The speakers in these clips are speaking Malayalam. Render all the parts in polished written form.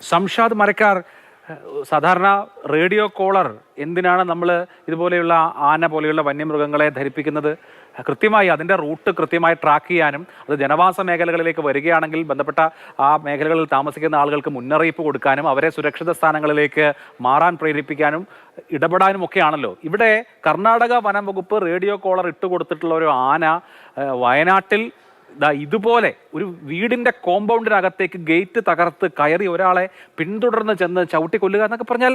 സംഷാദ് മരക്കാർ, സാധാരണ റേഡിയോ കോളർ എന്തിനാണ് നമ്മൾ ഇതുപോലെയുള്ള ആന പോലെയുള്ള വന്യമൃഗങ്ങളെ ധരിപ്പിക്കുന്നത്? കൃത്യമായി അതിൻ്റെ റൂട്ട് കൃത്യമായി ട്രാക്ക് ചെയ്യാനും അത് ജനവാസ മേഖലകളിലേക്ക് വരികയാണെങ്കിൽ ബന്ധപ്പെട്ട ആ മേഖലകളിൽ താമസിക്കുന്ന ആളുകൾക്ക് മുന്നറിയിപ്പ് കൊടുക്കാനും അവരെ സുരക്ഷിത സ്ഥാനങ്ങളിലേക്ക് മാറാൻ പ്രേരിപ്പിക്കാനും ഇടപെടാനും ഒക്കെയാണല്ലോ. ഇവിടെ കർണാടക വനം വകുപ്പ് റേഡിയോ കോളർ ഇട്ടുകൊടുത്തിട്ടുള്ള ഒരു ആന വയനാട്ടിൽ ഇതുപോലെ ഒരു വീടിന്റെ കോമ്പൗണ്ടിനകത്തേക്ക് ഗേറ്റ് തകർത്ത് കയറി ഒരാളെ പിന്തുടർന്ന് ചെന്ന് ചവിട്ടിക്കൊല്ലുക എന്നൊക്കെ പറഞ്ഞാൽ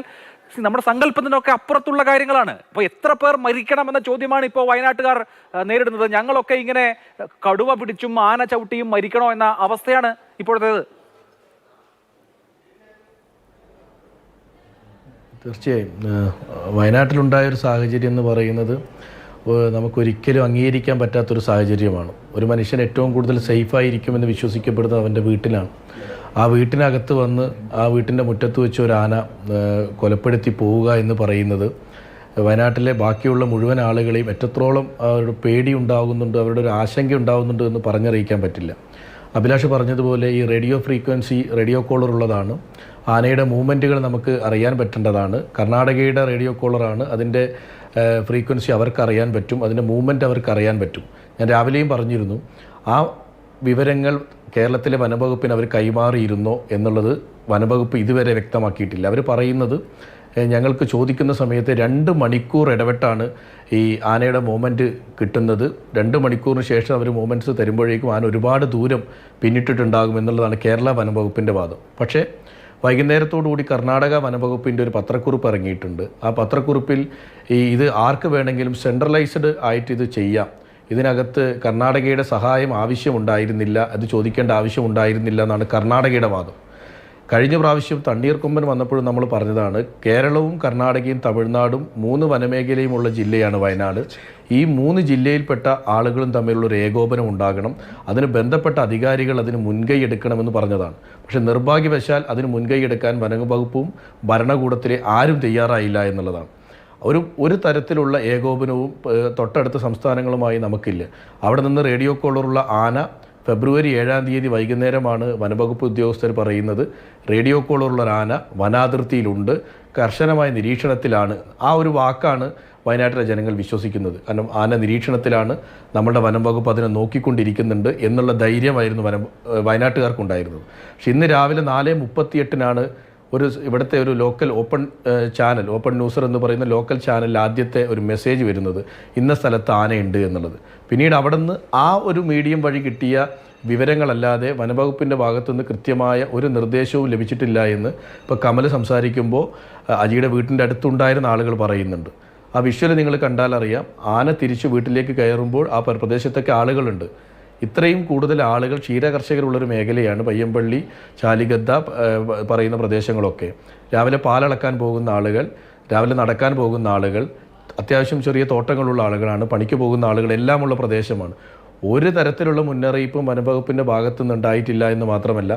നമ്മുടെ സങ്കല്പത്തിനൊക്കെ അപ്പുറത്തുള്ള കാര്യങ്ങളാണ്. അപ്പോൾ എത്ര പേർ മരിക്കണമെന്ന ചോദ്യമാണ് ഇപ്പോൾ വയനാട്ടുകാർ നേരിടുന്നത്. ഞങ്ങളൊക്കെ ഇങ്ങനെ കടുവ പിടിച്ചും ആന ചവിട്ടിയും മരിക്കണോ എന്ന അവസ്ഥയാണ് ഇപ്പോഴത്തേത്. തീർച്ചയായും വയനാട്ടിലുണ്ടായൊരു സാഹചര്യം എന്ന് പറയുന്നത് നമുക്കൊരിക്കലും അംഗീകരിക്കാൻ പറ്റാത്തൊരു സാഹചര്യമാണ്. ഒരു മനുഷ്യൻ ഏറ്റവും കൂടുതൽ സേഫായിരിക്കുമെന്ന് വിശ്വസിക്കപ്പെടുന്നത് അവൻ്റെ വീട്ടിലാണ്. ആ വീട്ടിനകത്ത് വന്ന് ആ വീട്ടിൻ്റെ മുറ്റത്ത് വെച്ച് ഒരു ആന കൊലപ്പെടുത്തി പോവുക എന്ന് പറയുന്നത് വയനാട്ടിലെ ബാക്കിയുള്ള മുഴുവൻ ആളുകളെയും എത്രത്തോളം അവരുടെ പേടി ഉണ്ടാകുന്നുണ്ട്, അവരുടെ ഒരു ആശങ്ക ഉണ്ടാകുന്നുണ്ട് എന്ന് പറഞ്ഞറിയിക്കാൻ പറ്റില്ല. അഭിലാഷ് പറഞ്ഞതുപോലെ ഈ റേഡിയോ ഫ്രീക്വൻസി റേഡിയോ കോളർ ഉള്ളതാണ്. ആനയുടെ മൂവ്മെൻറ്റുകൾ നമുക്ക് അറിയാൻ പറ്റേണ്ടതാണ്. കർണാടകയുടെ റേഡിയോ കോളറാണ്. അതിൻ്റെ ഫ്രീക്വൻസി അവർക്ക് അറിയാൻ പറ്റും, അതിൻ്റെ മൂവ്മെൻറ്റ് അവർക്ക് അറിയാൻ പറ്റും. ഞാൻ രാവിലെയും പറഞ്ഞിരുന്നു, ആ വിവരങ്ങൾ കേരളത്തിലെ വനംവകുപ്പിന് അവർ കൈമാറിയിരുന്നോ എന്നുള്ളത് വനംവകുപ്പ് ഇതുവരെ വ്യക്തമാക്കിയിട്ടില്ല. അവർ പറയുന്നത് ഞങ്ങൾക്ക് ചോദിക്കുന്ന സമയത്ത് 2 മണിക്കൂർ ഇടവിട്ടാണ് ഈ ആനയുടെ മൂവ്മെൻറ്റ് കിട്ടുന്നത്. 2 മണിക്കൂറിന് ശേഷം അവർ മൂവ്മെൻറ്റ്സ് തരുമ്പോഴേക്കും ആന ഒരുപാട് ദൂരം പിന്നിട്ടിട്ടുണ്ടാകും എന്നുള്ളതാണ് കേരള വനംവകുപ്പിൻ്റെ വാദം. പക്ഷേ വൈകുന്നേരത്തോടുകൂടി കർണാടക വനംവകുപ്പിൻ്റെ ഒരു പത്രക്കുറിപ്പ് ഇറങ്ങിയിട്ടുണ്ട്. ആ പത്രക്കുറിപ്പിൽ ഇത് ആർക്ക് വേണമെങ്കിലും സെൻട്രലൈസ്ഡ് ആയിട്ട് ഇത് ചെയ്യാം, ഇതിനകത്ത് കർണാടകയുടെ സഹായം ആവശ്യമുണ്ടായിരുന്നില്ല, അത് ചോദിക്കേണ്ട ആവശ്യമുണ്ടായിരുന്നില്ല എന്നാണ് കർണാടകയുടെ വാദം. കഴിഞ്ഞ പ്രാവശ്യം തണ്ണീർക്കൊമ്പൻ വന്നപ്പോഴും നമ്മൾ പറഞ്ഞതാണ്, കേരളവും കർണാടകയും തമിഴ്നാടും 3 വനമേഖലയുമുള്ള ജില്ലയാണ് വയനാട്. ഈ 3 ജില്ലയിൽപ്പെട്ട ആളുകളും തമ്മിലുള്ളൊരു ഏകോപനം ഉണ്ടാകണം, അതിന് ബന്ധപ്പെട്ട അധികാരികൾ അതിന് മുൻകൈ എടുക്കണമെന്ന് പറഞ്ഞതാണ്. പക്ഷേ നിർഭാഗ്യവശാൽ അതിന് മുൻകൈ എടുക്കാൻ വനംവകുപ്പും ഭരണകൂടത്തിലെ ആരും തയ്യാറായില്ല എന്നുള്ളതാണ്. ഒരു തരത്തിലുള്ള ഏകോപനവും തൊട്ടടുത്ത സംസ്ഥാനങ്ങളുമായി നമുക്കില്ല. അവിടെ നിന്ന് റേഡിയോ കോളറുള്ള ആന ഫെബ്രുവരി 7-ാം തീയതി വൈകുന്നേരമാണ് വനംവകുപ്പ് ഉദ്യോഗസ്ഥർ പറയുന്നത് റേഡിയോ കോളറുള്ള ആന വനാതിർത്തിയിലുണ്ട്, കർശനമായ നിരീക്ഷണത്തിലാണ്. ആ ഒരു വാക്കാണ് വയനാട്ടിലെ ജനങ്ങൾ വിശ്വസിക്കുന്നത്. കാരണം ആന നിരീക്ഷണത്തിലാണ്, നമ്മുടെ വനംവകുപ്പ് അതിനെ നോക്കിക്കൊണ്ടിരിക്കുന്നുണ്ട് എന്നുള്ള ധൈര്യമായിരുന്നു വയനാട്ടുകാർക്കുണ്ടായിരുന്നത്. പക്ഷെ ഇന്ന് രാവിലെ 4:38-നാണ് ഇവിടുത്തെ ഒരു local open channel, open new user എന്ന് പറയുന്ന ലോക്കൽ ചാനലിൽ ആദ്യത്തെ ഒരു മെസ്സേജ് വരുന്നത് ഇന്ന സ്ഥലത്ത് ആനയുണ്ട് എന്നുള്ളത്. പിന്നീട് അവിടെ നിന്ന് ആ ഒരു മീഡിയം വഴി കിട്ടിയ വിവരങ്ങളല്ലാതെ വനംവകുപ്പിൻ്റെ ഭാഗത്തുനിന്ന് കൃത്യമായ ഒരു നിർദ്ദേശവും ലഭിച്ചിട്ടില്ല എന്ന് ഇപ്പോൾ കമൽ സംസാരിക്കുമ്പോൾ അജിയുടെ വീട്ടിൻ്റെ അടുത്തുണ്ടായിരുന്ന ആളുകൾ പറയുന്നുണ്ട്. ആ വിഷ്വൽ നിങ്ങൾ കണ്ടാൽ അറിയാം, ആന തിരിച്ച് വീട്ടിലേക്ക് കയറുമ്പോൾ ആ പ്രദേശത്തൊക്കെ ആളുകളുണ്ട്. ഇത്രയും കൂടുതൽ ആളുകൾ ക്ഷീരകർഷകരുള്ളൊരു മേഖലയാണ് പയ്യമ്പള്ളി, ചാലിഗദ്ദ പറയുന്ന പ്രദേശങ്ങളൊക്കെ. രാവിലെ പാലളക്കാൻ പോകുന്ന ആളുകൾ, രാവിലെ നടക്കാൻ പോകുന്ന ആളുകൾ, അത്യാവശ്യം ചെറിയ തോട്ടങ്ങളുള്ള ആളുകളാണ്, പണിക്ക് പോകുന്ന ആളുകൾ എല്ലാമുള്ള പ്രദേശമാണ്. ഒരു തരത്തിലുള്ള മുന്നറിയിപ്പും വനംവകുപ്പിൻ്റെ ഭാഗത്തു നിന്നുണ്ടായിട്ടില്ല എന്ന് മാത്രമല്ല,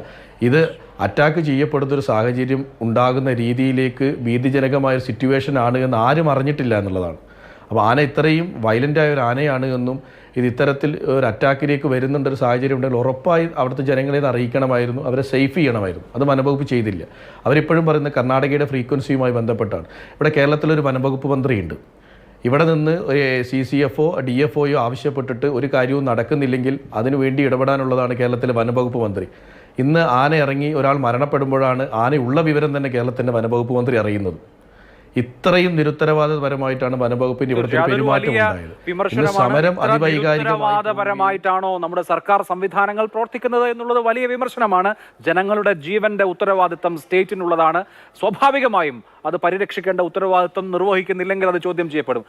ഇത് അറ്റാക്ക് ചെയ്യപ്പെടുന്നൊരു സാഹചര്യം ഉണ്ടാകുന്ന രീതിയിലേക്ക് ഭീതിജനകമായ സിറ്റുവേഷൻ ആണ് എന്ന് ആരും അറിഞ്ഞിട്ടില്ല എന്നുള്ളതാണ്. അപ്പോൾ ആന ഇത്രയും വയലൻ്റായ ഒരു ആനയാണ് എന്നും ഇത് ഇത്തരത്തിൽ ഒരു അറ്റാക്കിലേക്ക് വരുന്നുണ്ടൊരു സാഹചര്യം ഉണ്ടെങ്കിൽ ഉറപ്പായി അവിടുത്തെ ജനങ്ങളെ ഇത് അറിയിക്കണമായിരുന്നു, അവരെ സേഫ് ചെയ്യണമായിരുന്നു. അത് വനംവകുപ്പ് ചെയ്തില്ല. അവരിപ്പോഴും പറയുന്നത് കർണാടകയുടെ ഫ്രീക്വൻസിയുമായി ബന്ധപ്പെട്ടാണ്. ഇവിടെ കേരളത്തിലൊരു വനംവകുപ്പ് മന്ത്രിയുണ്ട്. ഇവിടെ നിന്ന് CCFO DFOയോ ആവശ്യപ്പെട്ടിട്ട് ഒരു കാര്യവും നടക്കുന്നില്ലെങ്കിൽ അതിനുവേണ്ടി ഇടപെടാനുള്ളതാണ് കേരളത്തിലെ വനംവകുപ്പ് മന്ത്രി. ഇന്ന് ആന ഇറങ്ങി ഒരാൾ മരണപ്പെടുമ്പോഴാണ് ആനയുള്ള വിവരം തന്നെ കേരളത്തിൻ്റെ വനംവകുപ്പ് മന്ത്രി അറിയുന്നത്. ഇത്രയും നിരുത്തരവാദപരമായിട്ടാണ് വനംവകുപ്പിന്റെ ഇവിടുത്തെ പെരുമാറ്റം ഉണ്ടായത്. സമരം അതിവൈകാരികമായിട്ടാണോ നമ്മുടെ സർക്കാർ സംവിധാനങ്ങൾ പ്രവർത്തിക്കുന്നത് എന്നുള്ളത് വലിയ വിമർശനമാണ്. ജനങ്ങളുടെ ജീവന്റെ ഉത്തരവാദിത്തം സ്റ്റേറ്റിനുള്ളതാണ്. സ്വാഭാവികമായും അത് പരിരക്ഷിക്കേണ്ട ഉത്തരവാദിത്തം നിർവഹിക്കുന്നില്ലെങ്കിൽ അത് ചോദ്യം ചെയ്യപ്പെടും.